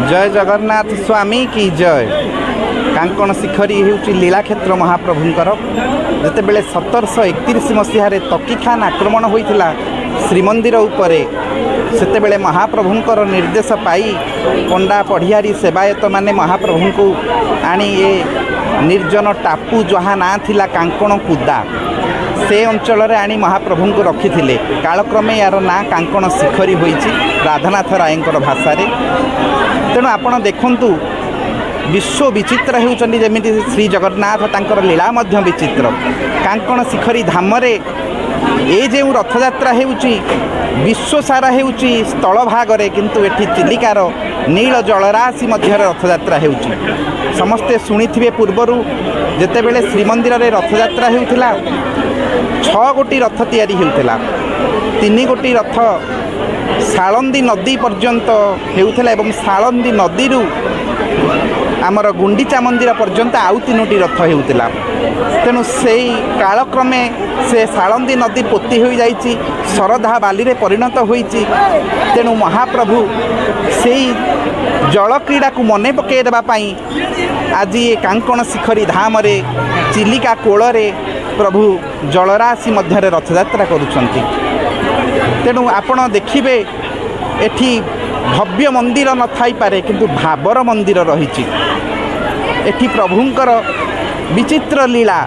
जय जगन्नाथ स्वामी की जय। कांकण शिखरी होउची लीलाक्षेत्र महाप्रभुंकर जितेबले 1731 मसीह तकीखान आक्रमण होइथिला श्रीमंदिर उपरे सेतेबेले महाप्रभुंकर निर्देश पाई पंडा पढ़ियारी सेवायत माने महाप्रभु को आनी ए निर्जन टापू जहाँ ना थिला कांकण कुदा से अंचल रे आनी महाप्रभु को रखी थिले। कालक्रमे यार ना कांकण शिखरी होइची राधानाथ रायंकर भाषा रे। तेणु आपण देखंतु विश्व विचित्र होउचंदी जेमिति श्री जगन्नाथ तांकर लीला मध्य विचित्र। कांकण शिखरी धाम रे ए जे रथयात्रा हेउची विश्व सारा हेउची स्थल भाग रे, किंतु एठी चिलिकार नील जलराशि मध्य रथयात्रा हेउची। समस्ते शुणिथिबे पूर्वरु जेतेबेले श्रीमंदिर रे रथयात्रा हेउथिला 6 गोटी रथ तैयारी हेउथिला। 3 गोटी रथ सालंदी नदी पर्यंत हेउथिला एवं सालंदी नदी रु आमर गुंडीचा मंदिर पर्यंत आउ 3टी रथ हेउथिला। तेणु से कालक्रमे से सालंदी नदी पोती हो जाइछि, शरधा बाली रे परिणत होइछि। तेणु महाप्रभु से जल क्रीड़ा को मने पकई देबा पई आज ये कांकण शिखरी धाम रे चिलिका कोल रे प्रभु जलराशि मध्य रथयात्रा करुछंती। तेणु आपण देखिबे एठी भव्य मंदिर न थाई पारे किंतु भावर मंदिर रहिछि। एठी प्रभुंकर विचित्र लीला